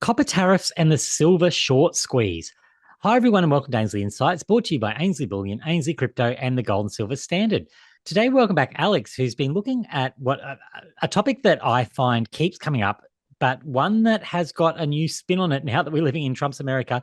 Copper tariffs and the silver short squeeze. Hi, everyone, and welcome to Ainslie Insights, brought to you by Ainslie Bullion, Ainslie Crypto, and the Gold and Silver Standard. Today, welcome back Alex, who's been looking at what a topic that I find keeps coming up, but one that has got a new spin on it now that we're living in Trump's America.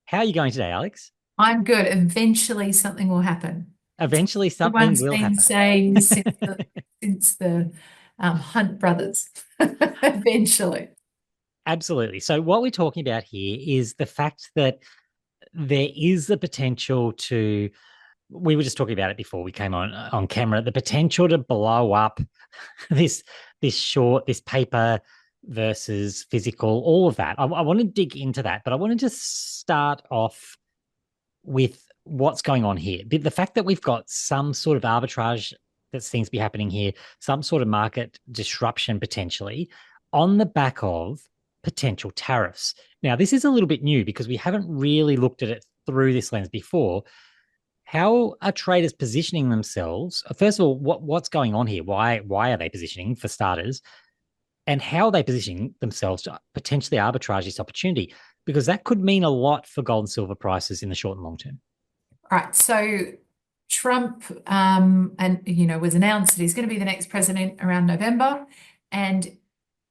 How are you going today, Alex? I'm good. Eventually, something will happen. It's Eventually, something everyone's will been happen. saying since the Hunt brothers. Eventually, Absolutely. So, what we're talking about here is the fact that there is the potential to, we were just talking about it before we came on camera, the potential to blow up this this paper versus physical, all of that. I want to dig into that, but I want to just start off with what's going on here. The fact that we've got some sort of arbitrage that seems to be happening here, some sort of market disruption potentially on the back of potential tariffs. Now, this is a little bit new because we haven't really looked at it through this lens before. How are traders positioning themselves? First of all, what's going on here? Why are they positioning, for starters? And how are they positioning themselves to potentially arbitrage this opportunity? Because that could mean a lot for gold and silver prices in the short and long term. all right. So Trump, was announced that he's going to be the next president around November, and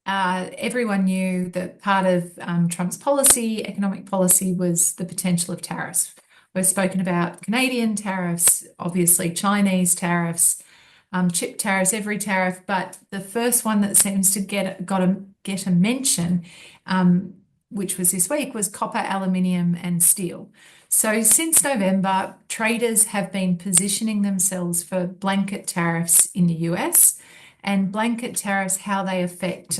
everyone knew that part of Trump's policy, economic policy, was the potential of tariffs. We've spoken about Canadian tariffs, obviously Chinese tariffs, chip tariffs, every tariff, but the first one that seems to get a mention, which was this week, was copper, aluminium, and steel. So since November, traders have been positioning themselves for blanket tariffs in the US, and blanket tariffs, how they affect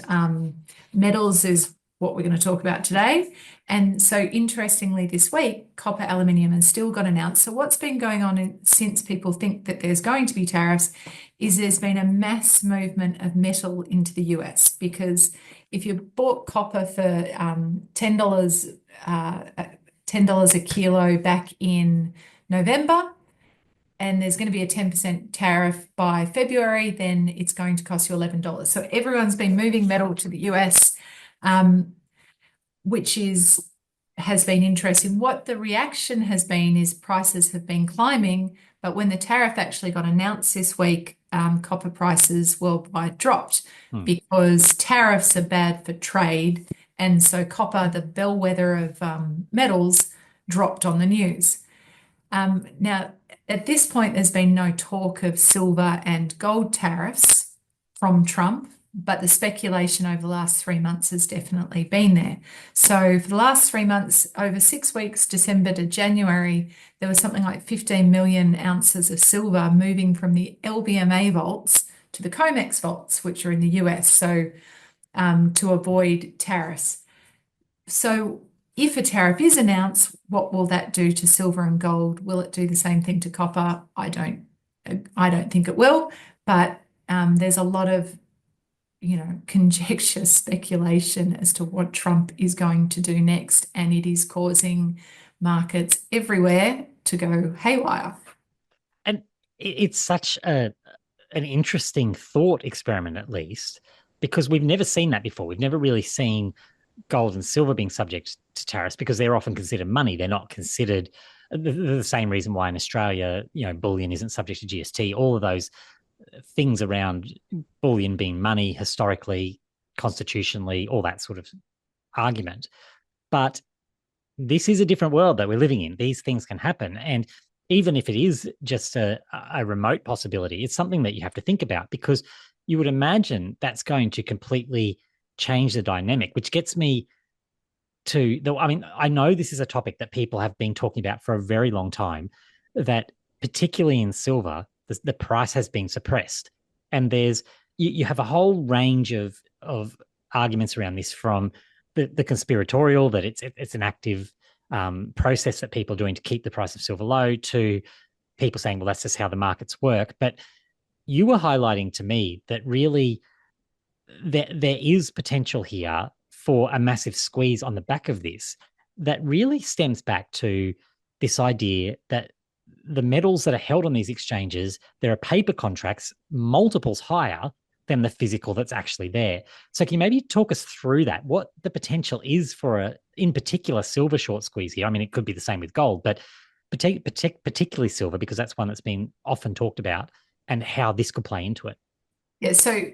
metals, is what we're going to talk about today. And so interestingly, this week, copper, aluminium, and steel got announced. So what's been going on since people think that there's going to be tariffs is there's been a mass movement of metal into the US, because if you bought copper for $10 a kilo back in November, and there's going to be a 10% tariff by February, then it's going to cost you $11. So everyone's been moving metal to the US, which has been interesting. What the reaction has been is prices have been climbing, but when the tariff actually got announced this week, copper prices worldwide dropped because tariffs are bad for trade. And so copper, the bellwether of metals, dropped on the news. Now, at this point, there's been no talk of silver and gold tariffs from Trump, but the speculation over the last 3 months has definitely been there. So for the last 3 months, over 6 weeks, December to January, there was something like 15 million ounces of silver moving from the LBMA vaults to the COMEX vaults, which are in the US, so to avoid tariffs. So if a tariff is announced, what will that do to silver and gold? Will it do the same thing to copper? I don't think it will, but there's a lot of conjecture, speculation as to what Trump is going to do next, and it is causing markets everywhere to go haywire. And it's such an interesting thought experiment, at least, because we've never seen that before. We've never really seen gold and silver being subject to tariffs because they're often considered money. They're not considered the same reason why in Australia, bullion isn't subject to GST. All of those things around bullion being money historically, constitutionally, all that sort of argument. But this is a different world that we're living in. These things can happen. And even if it is just a remote possibility, it's something that you have to think about, because you would imagine that's going to completely change the dynamic, which gets me to I know this is a topic that people have been talking about for a very long time, that particularly in silver, the price has been suppressed. And you have a whole range of arguments around this, from the conspiratorial, that it's an active process that people are doing to keep the price of silver low, to people saying, well, that's just how the markets work. But you were highlighting to me that really there is potential here for a massive squeeze on the back of this, that really stems back to this idea that the metals that are held on these exchanges, there are paper contracts multiples higher than the physical that's actually there. So can you maybe talk us through that? What the potential is for in particular, silver short squeeze here? I mean, it could be the same with gold, but particularly silver, because that's one that's been often talked about, and how this could play into it. Yeah, so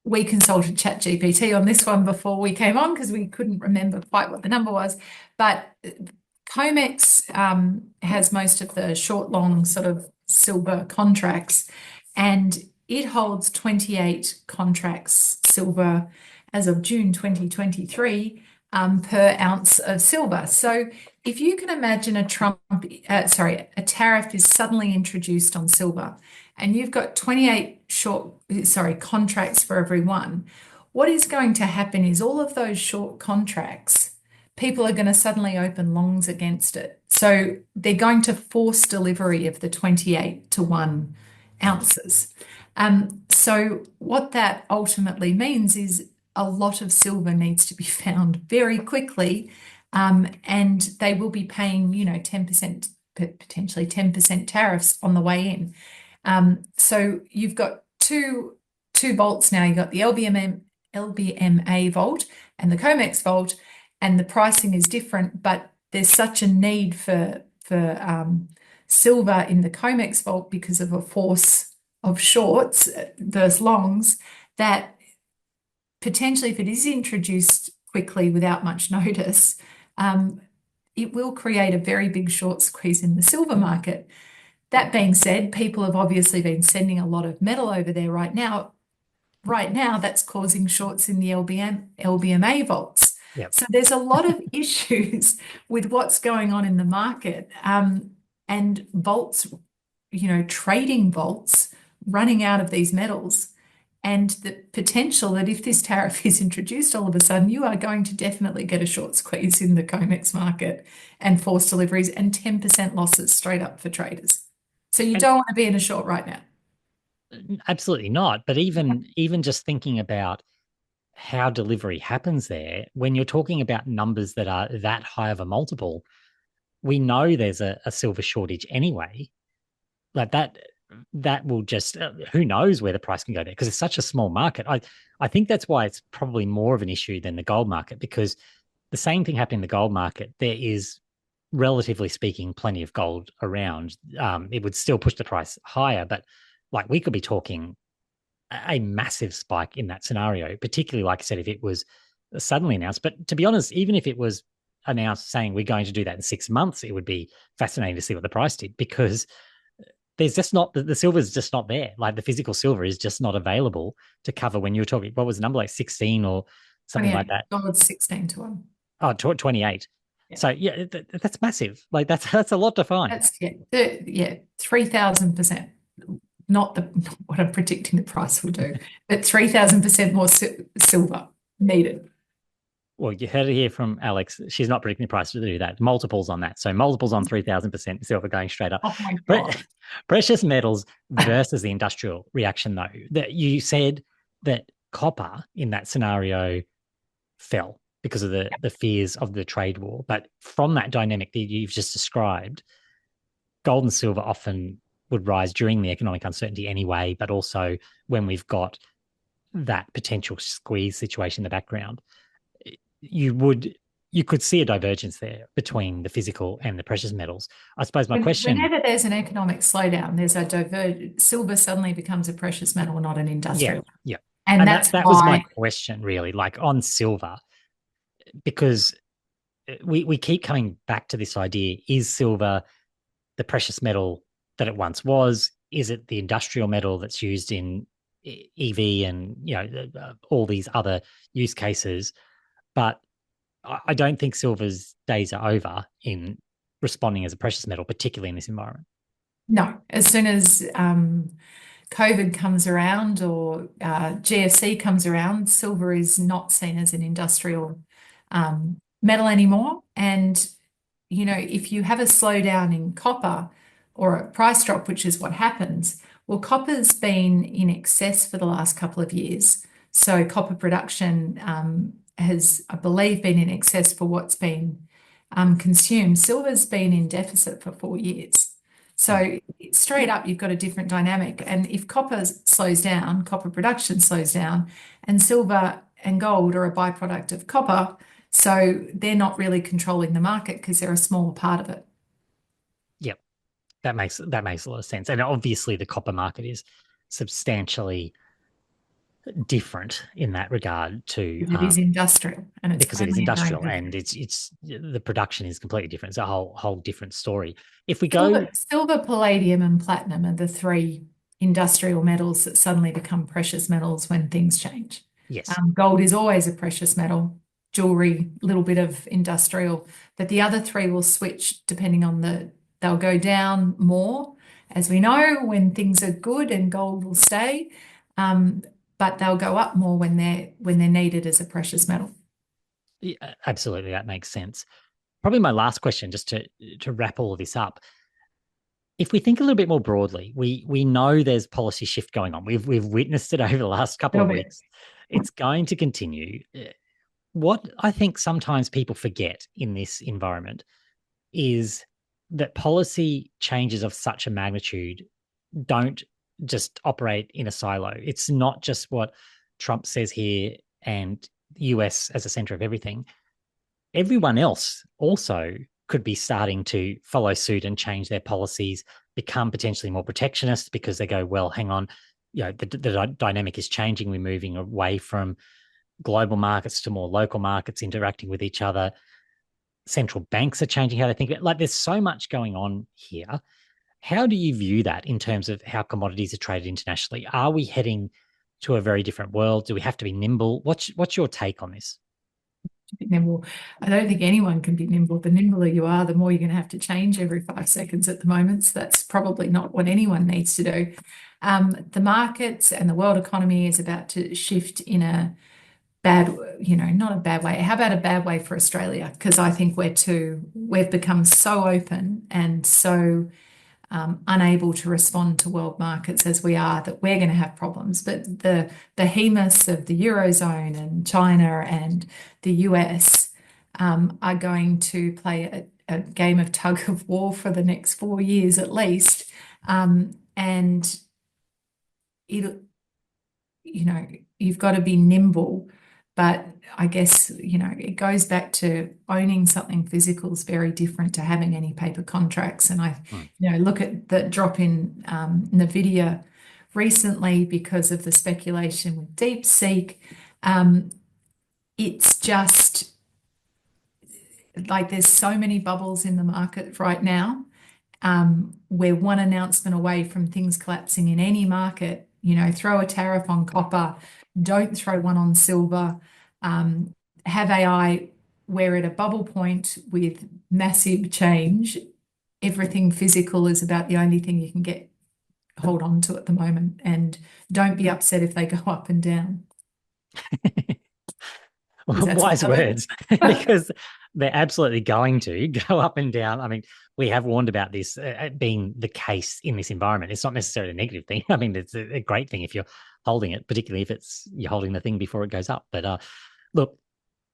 we consulted ChatGPT on this one before we came on because we couldn't remember quite what the number was. But COMEX has most of the short, long sort of silver contracts, and it holds 28 contracts silver as of June 2023 per ounce of silver. So if you can imagine a tariff is suddenly introduced on silver, and you've got 28 contracts for every one, what is going to happen is all of those short contracts, people are going to suddenly open longs against it. So they're going to force delivery of the 28 to 1 ounces. So what that ultimately means is a lot of silver needs to be found very quickly, and they will be paying, 10%, potentially 10% tariffs on the way in. So you've got two vaults now. You've got the LBMA vault and the COMEX vault, and the pricing is different, but there's such a need for silver in the COMEX vault because of a force of shorts versus longs, that potentially, if it is introduced quickly without much notice, it will create a very big short squeeze in the silver market. That being said, people have obviously been sending a lot of metal over there right now. Right now, that's causing shorts in the LBMA vaults. Yep. So there's a lot of issues with what's going on in the market, and vaults, trading vaults running out of these metals, and the potential that if this tariff is introduced all of a sudden, you are going to definitely get a short squeeze in the COMEX market and forced deliveries and 10% losses straight up for traders. So you don't want to be in a short right now. Absolutely not. But even just thinking about how delivery happens there, when you're talking about numbers that are that high of a multiple, we know there's a silver shortage anyway. Like that will just, who knows where the price can go there, because it's such a small market. I think that's why it's probably more of an issue than the gold market, because the same thing happened in the gold market. There is, relatively speaking, plenty of gold around. It would still push the price higher, but like we could be talking a massive spike in that scenario, particularly, like I said, if it was suddenly announced. But to be honest, even if it was announced saying we're going to do that in 6 months, it would be fascinating to see what the price did, because there's just not, the silver is just not there. Like the physical silver is just not available to cover. When you were talking, what was the number, like 16 or something like that? Gold 16 to 1. Oh, 28. Yeah. So yeah, that's massive. Like that's a lot to find. That's 3,000%. Not what I'm predicting the price will do, but 3,000% more silver needed. Well, you heard it here from Alex. She's not predicting the price to do that. Multiples on that. So multiples on 3,000% silver going straight up. Oh my God. Precious metals versus the industrial reaction, though. That you said that copper in that scenario fell because of the fears of the trade war. But from that dynamic that you've just described, gold and silver often would rise during the economic uncertainty anyway, but also when we've got that potential squeeze situation in the background. You could see a divergence there between the physical and the precious metals. I suppose my question... Whenever there's an economic slowdown, there's a divergence. Silver suddenly becomes a precious metal, not an industrial. Yeah. And that was my question, really, like on silver, because we keep coming back to this idea: is silver the precious metal that it once was? Is it the industrial metal that's used in EV and all these other use cases? But I don't think silver's days are over in responding as a precious metal, particularly in this environment. No, as soon as COVID comes around or GFC comes around, silver is not seen as an industrial metal anymore. And, if you have a slowdown in copper or a price drop, which is what happens, well, copper's been in excess for the last couple of years. So copper production has, I believe, been in excess for what's been consumed. Silver's been in deficit for 4 years. So straight up, you've got a different dynamic. And if copper slows down, copper production slows down, and silver and gold are a byproduct of copper, so they're not really controlling the market because they're a smaller part of it. Yep, that makes a lot of sense. And obviously, the copper market is substantially different in that regard to It is industrial, and it's because it is only a industrial, grain. and it's the production is completely different. It's a whole different story. If we go Silver, palladium, and platinum are the three industrial metals that suddenly become precious metals when things change. yes, Gold is always a precious metal, jewelry, a little bit of industrial, but the other three will switch depending on they'll go down more, as we know, when things are good, and gold will stay. But they'll go up more when they're needed as a precious metal. yeah, absolutely, that makes sense. Probably my last question, just to wrap all of this up. If we think a little bit more broadly, we know there's policy shift going on. We've witnessed it over the last couple of weeks. It's going to continue. What I think sometimes people forget in this environment is that policy changes of such a magnitude don't just operate in a silo. It's not just what Trump says here and the US as a center of everything. Everyone else also could be starting to follow suit and change their policies, become potentially more protectionist because they go, well, hang on, the dynamic is changing. We're moving away from global markets to more local markets interacting with each other. Central banks are changing how they think. Like, there's so much going on here. How do you view that in terms of how commodities are traded internationally? Are we heading to a very different world? Do we have to be nimble? What's your take on this? Nimble. I don't think anyone can be nimble. The nimbler you are, the more you're going to have to change every 5 seconds at the moment. So that's probably not what anyone needs to do. The markets and the world economy is about to shift in a bad, not a bad way. How about a bad way for Australia? Because I think we've become so open and so unable to respond to world markets as we are, that we're going to have problems. But the behemoths of the Eurozone and China and the US are going to play a game of tug of war for the next 4 years at least. And you've got to be nimble. But I guess, it goes back to owning something physical is very different to having any paper contracts. And I, look at the drop in NVIDIA recently because of the speculation with DeepSeek. It's just like there's so many bubbles in the market right now. We're one announcement away from things collapsing in any market. Throw a tariff on copper, don't throw one on silver. Have AI, we're at a bubble point with massive change. Everything physical is about the only thing you can hold on to at the moment. And don't be upset if they go up and down. Wise words, because they're absolutely going to go up and down. I mean, we have warned about this being the case in this environment. It's not necessarily a negative thing. I mean, it's a great thing if you're holding it, particularly if you're holding the thing before it goes up. But look,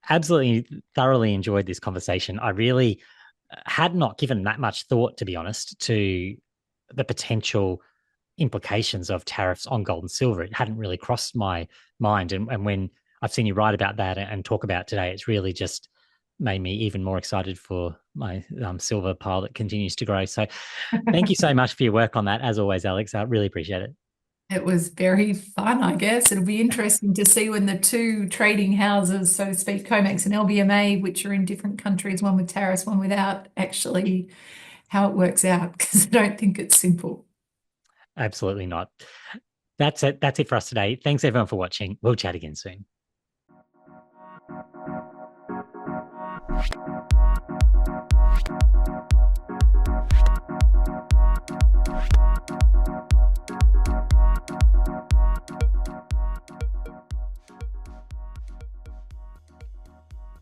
absolutely thoroughly enjoyed this conversation. I really had not given that much thought, to be honest, to the potential implications of tariffs on gold and silver. It hadn't really crossed my mind. And when I've seen you write about that and talk about today, it's really just made me even more excited for my silver pile that continues to grow. So thank you so much for your work on that. As always, Alex, I really appreciate it. It was very fun, I guess. It'll be interesting to see when the two trading houses, so to speak, COMEX and LBMA, which are in different countries, one with tariffs, one without, actually how it works out, because I don't think it's simple. Absolutely not. That's it. That's it for us today. Thanks everyone for watching. We'll chat again soon.